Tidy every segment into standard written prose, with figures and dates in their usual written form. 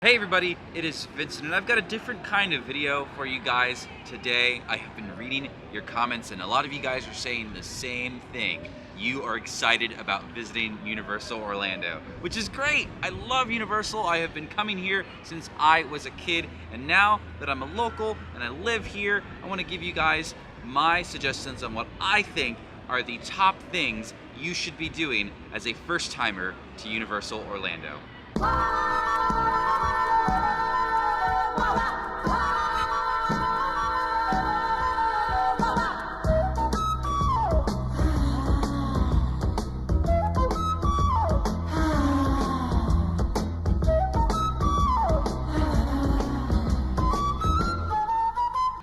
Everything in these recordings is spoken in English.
Hey everybody, it is Vincent and I've got a different kind of video for you guys today. I have been reading your comments and a lot of you guys are saying the same thing. You are excited about visiting Universal Orlando, which is great. I love Universal. I have been coming here since I was a kid, and now that I'm a local and I live here, I want to give you guys my suggestions on what I think are the top things you should be doing as a first timer to Universal Orlando.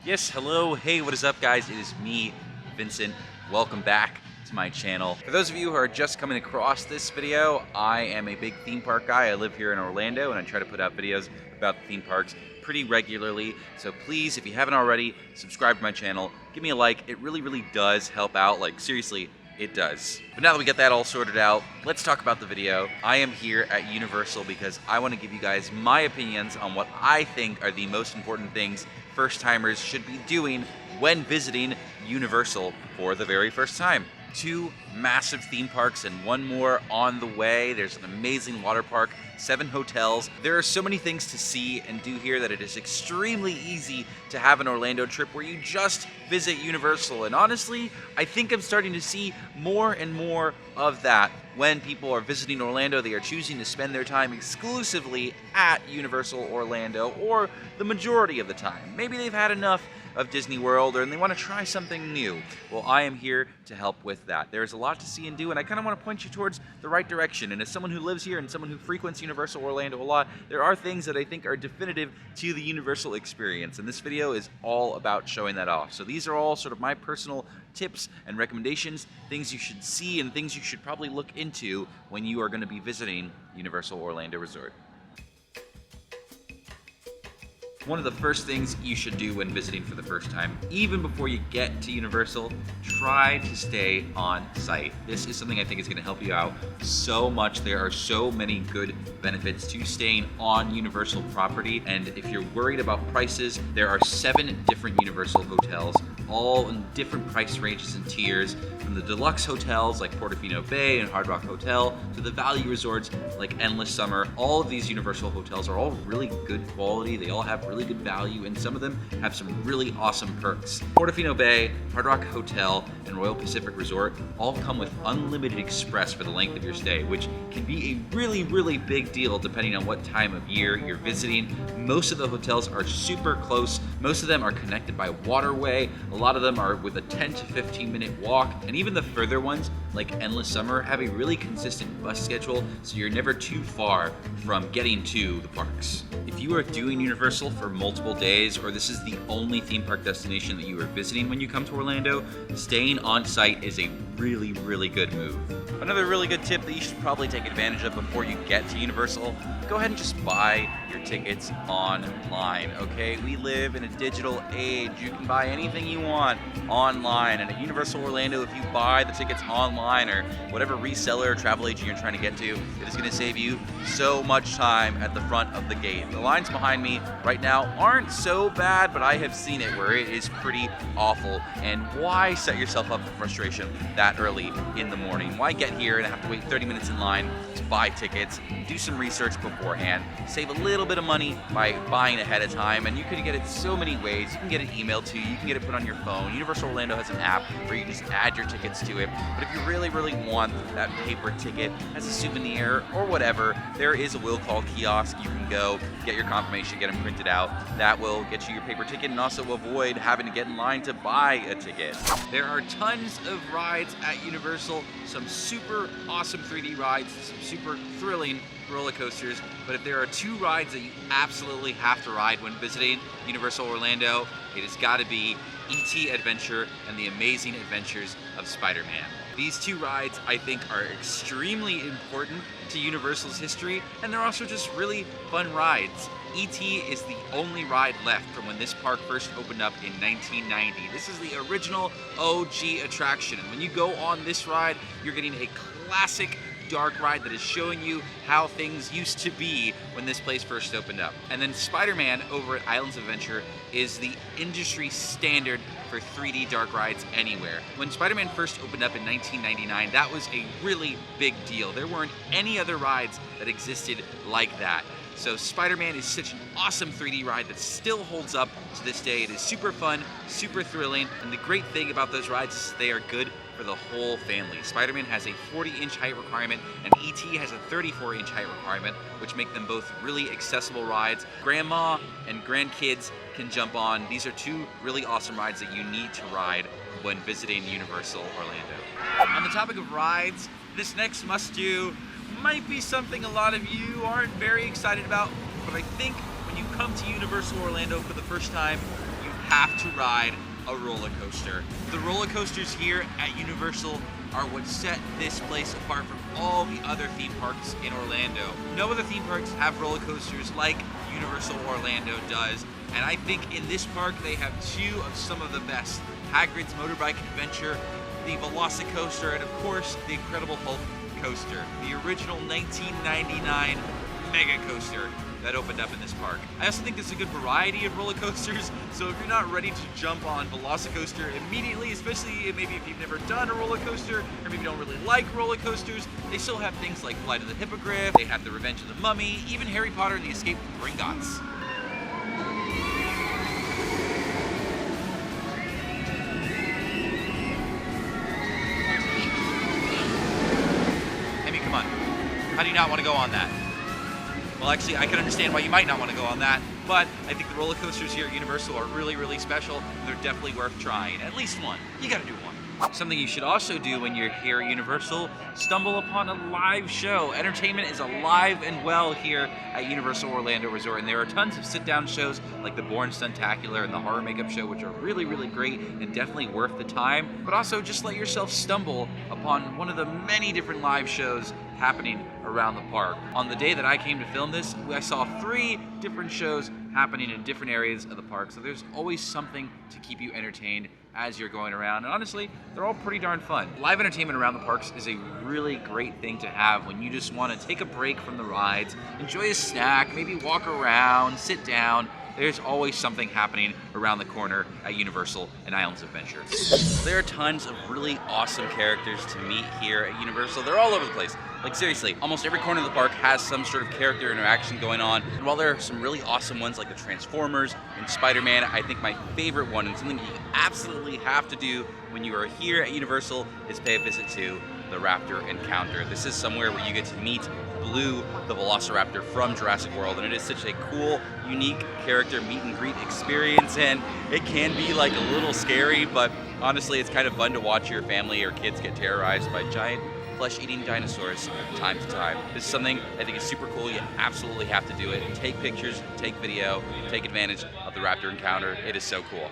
Yes, hello, hey, what is up guys? It is me, Vincent. Welcome back to my channel. For those of you who are just coming across this video, I am a big theme park guy. I live here in Orlando and I try to put out videos about the theme parks pretty regularly. So please, if you haven't already, subscribe to my channel, give me a like. It really does help out. Like seriously, it does. But now that we get that all sorted out, let's talk about the video. I am here at Universal because I want to give you guys my opinions on what I think are the most important things first timers should be doing when visiting Universal for the very first time. 2 massive theme parks and 1 more on the way. There's an amazing water park, 7 hotels. There are so many things to see and do here that it is extremely easy to have an Orlando trip where you just visit Universal. And honestly, I think I'm starting to see more and more of that. When people are visiting Orlando, they are choosing to spend their time exclusively at Universal Orlando, or the majority of the time. Maybe they've had enough of Disney World and they want to try something new. Well, I am here to help with that. There's a lot to see and do, and I kind of want to point you towards the right direction. And as someone who lives here and someone who frequents Universal Orlando a lot, there are things that I think are definitive to the Universal experience, and this video is all about showing that off. So these are all sort of my personal tips and recommendations, things you should see and things you should probably look into when you are going to be visiting Universal Orlando Resort. One of the first things you should do when visiting for the first time, even before you get to Universal, try to stay on site. This is something I think is going to help you out so much. There are so many good benefits to staying on Universal property, and if you're worried about prices, there are 7 different Universal hotels, all in different price ranges and tiers, from the deluxe hotels like Portofino Bay and Hard Rock Hotel to the value resorts like Endless Summer. All of these Universal hotels are all really good quality. They all have really good value, and some of them have some really awesome perks. Portofino Bay, Hard Rock Hotel, and Royal Pacific Resort all come with unlimited express for the length of your stay, which can be a really big deal depending on what time of year you're visiting. Most of the hotels are super close. Most of them are connected by waterway. A lot of them are with a 10 to 15 minute walk, and even the further ones like Endless Summer have a really consistent bus schedule, so you're never too far from getting to the parks. If you are doing Universal for multiple days, or this is the only theme park destination that you are visiting when you come to Orlando, staying on site is a really good move. Another really good tip that you should probably take advantage of before you get to Universal, go ahead and just buy your tickets online, okay? We live in a digital age. You can buy anything you want online, and at Universal Orlando, if you buy the tickets online or whatever reseller or travel agent you're trying to get to, it is going to save you so much time at the front of the gate. The lines behind me right now aren't so bad, but I have seen it where it is pretty awful. And why set yourself up for frustration that early in the morning? Why get here and have to wait 30 minutes in line to buy tickets? Do some research beforehand. Save a little bit of money by buying ahead of time, and you can get it so many ways. You can get it emailed to you, you can get it put on your phone. Universal Orlando has an app where you just add your tickets to it. But if you really want that paper ticket as a souvenir or whatever, there is a will call kiosk. You can go get your confirmation, get them printed out. That will get you your paper ticket and also avoid having to get in line to buy a ticket. There are tons of rides at Universal, some super awesome 3D rides, some super thrilling roller coasters, but if there are 2 rides that you absolutely have to ride when visiting Universal Orlando, it has got to be E.T. Adventure and the Amazing Adventures of Spider-Man. These 2 rides, I think, are extremely important to Universal's history, and they're also just really fun rides. E.T. is the only ride left from when this park first opened up in 1990. This is the original OG attraction, and when you go on this ride, you're getting a classic dark ride that is showing you how things used to be when this place first opened up. And then Spider-Man over at Islands of Adventure is the industry standard for 3D dark rides anywhere. When Spider-Man first opened up in 1999, that was a really big deal. There weren't any other rides that existed like that. So Spider-Man is such an awesome 3D ride that still holds up to this day. It is super fun, super thrilling, and the great thing about those rides is they are good for the whole family. Spider-Man has a 40-inch height requirement, and E.T. has a 34-inch height requirement, which make them both really accessible rides. Grandma and grandkids can jump on. These are two really awesome rides that you need to ride when visiting Universal Orlando. On the topic of rides, this next must-do might be something a lot of you aren't very excited about, but I think when you come to Universal Orlando for the first time, you have to ride a roller coaster. The roller coasters here at Universal are what set this place apart from all the other theme parks in Orlando. No other theme parks have roller coasters like Universal Orlando does, and I think in this park they have two of some of the best. Hagrid's Motorbike Adventure, the Velocicoaster, and of course the Incredible Hulk coaster, the original 1999 mega coaster that opened up in this park. I also think there's a good variety of roller coasters, so if you're not ready to jump on Velocicoaster immediately, especially maybe if you've never done a roller coaster, or maybe you don't really like roller coasters, they still have things like Flight of the Hippogriff, they have the Revenge of the Mummy, even Harry Potter and the Escape from Gringotts. How do you not want to go on that? Well, actually, I can understand why you might not want to go on that, but I think the roller coasters here at Universal are really, really special, and they're definitely worth trying. At least one. You gotta do one. Something you should also do when you're here at Universal, stumble upon a live show. Entertainment is alive and well here at Universal Orlando Resort, and there are tons of sit-down shows like the Bourne Stuntacular and the Horror Makeup Show, which are really, really great and definitely worth the time. But also just let yourself stumble upon one of the many different live shows happening around the park. On the day that I came to film this, I saw 3 different shows happening in different areas of the park, so there's always something to keep you entertained as you're going around, and honestly, they're all pretty darn fun. Live entertainment around the parks is a really great thing to have when you just want to take a break from the rides, enjoy a snack, maybe walk around, sit down. There's always something happening around the corner at Universal and Islands of Adventure. There are tons of really awesome characters to meet here at Universal. They're all over the place. Like seriously, almost every corner of the park has some sort of character interaction going on. And while there are some really awesome ones like the Transformers and Spider-Man, I think my favorite one, and something you absolutely have to do when you are here at Universal, is pay a visit to the Raptor Encounter. This is somewhere where you get to meet Blue, the Velociraptor from Jurassic World, and it is such a cool, unique character meet and greet experience, and it can be like a little scary, but honestly it's kind of fun to watch your family or kids get terrorized by giant flesh-eating dinosaurs time to time. This is something I think is super cool. You absolutely have to do it. Take pictures, take video, take advantage of the Raptor Encounter. It is so cool.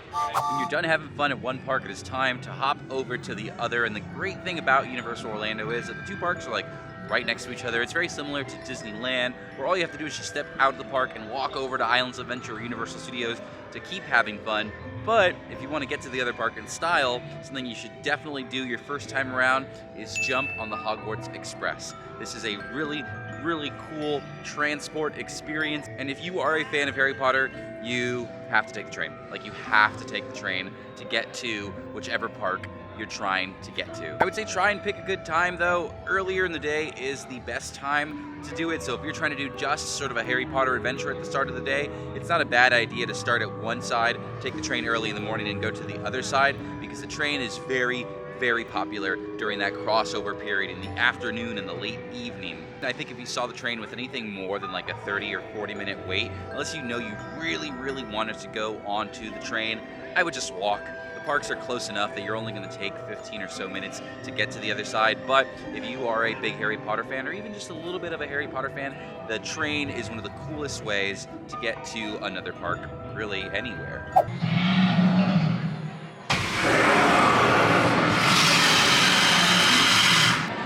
When you're done having fun at one park, it is time to hop over to the other, and the great thing about Universal Orlando is that the 2 parks are like right next to each other. It's very similar to Disneyland, where all you have to do is just step out of the park and walk over to Islands of Adventure or Universal Studios to keep having fun. But if you want to get to the other park in style, something you should definitely do your first time around is jump on the Hogwarts Express. This is a really, really cool transport experience, and if you are a fan of Harry Potter, you have to take the train. Like, you have to take the train to get to whichever park you're trying to get to. I would say try and pick a good time though. Earlier in the day is the best time to do it, so if you're trying to do just sort of a Harry Potter adventure at the start of the day, it's not a bad idea to start at one side, take the train early in the morning and go to the other side, because the train is very, very popular during that crossover period in the afternoon and the late evening. I think if you saw the train with anything more than like a 30 or 40 minute wait, unless you know you really, really wanted to go onto the train, I would just walk. Parks are close enough that you're only going to take 15 or so minutes to get to the other side, but if you are a big Harry Potter fan, or even just a little bit of a Harry Potter fan, the train is one of the coolest ways to get to another park, really anywhere.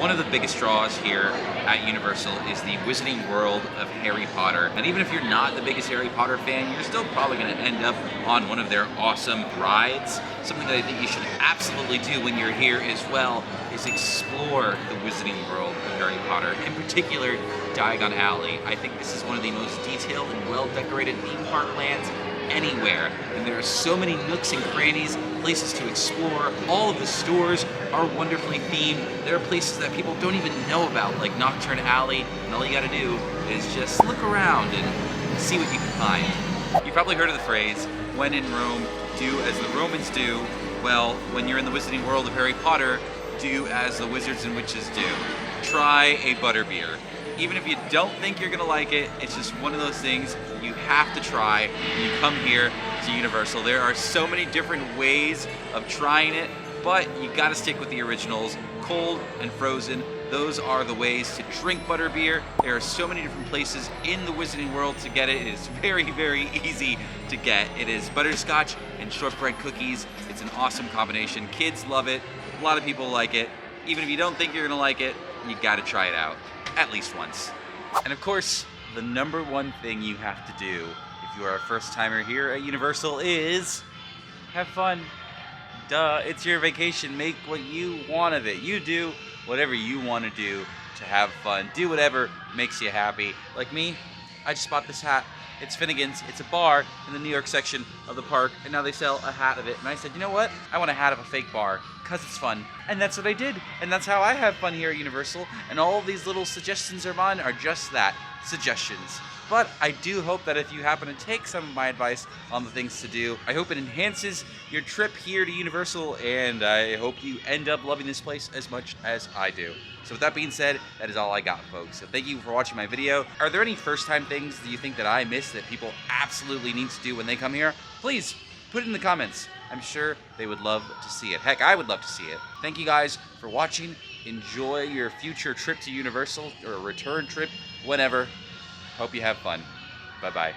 One of the biggest draws here at Universal is the Wizarding World of Harry Potter. And even if you're not the biggest Harry Potter fan, you're still probably going to end up on one of their awesome rides. Something that I think you should absolutely do when you're here as well is explore the Wizarding World of Harry Potter. In particular, Diagon Alley. I think this is one of the most detailed and well-decorated theme park lands anywhere. And there are so many nooks and crannies, places to explore. All of the stores are wonderfully themed. There are places that people don't even know about, like Nocturne Alley, and all you gotta do is just look around and see what you can find. You've probably heard of the phrase, when in Rome, do as the Romans do. Well, when you're in the Wizarding World of Harry Potter, do as the wizards and witches do. Try a Butterbeer. Even if you don't think you're gonna like it, it's just one of those things you have to try when you come here to Universal. There are so many different ways of trying it, but you gotta stick with the originals. Cold and frozen, those are the ways to drink Butterbeer. There are so many different places in the Wizarding World to get it. It is very, very easy to get. It is butterscotch and shortbread cookies. It's an awesome combination. Kids love it. A lot of people like it. Even if you don't think you're gonna like it, you gotta try it out. At least once. And of course, the number one thing you have to do if you are a first timer here at Universal is have fun. Duh, it's your vacation. Make what you want of it. You do whatever you want to do to have fun. Do whatever makes you happy. Like me, I just bought this hat. It's Finnegan's. It's a bar in the New York section of the park, and now they sell a hat of it. And I said, you know what? I want a hat of a fake bar, because it's fun. And that's what I did. And that's how I have fun here at Universal. And all of these little suggestions of mine are just that, suggestions. But I do hope that if you happen to take some of my advice on the things to do, I hope it enhances your trip here to Universal, and I hope you end up loving this place as much as I do. So with that being said, that is all I got, folks. So thank you for watching my video. Are there any first-time things that you think that I missed that people absolutely need to do when they come here? Please, put it in the comments. I'm sure they would love to see it. Heck, I would love to see it. Thank you guys for watching. Enjoy your future trip to Universal, or a return trip, whenever. Hope you have fun. Bye-bye.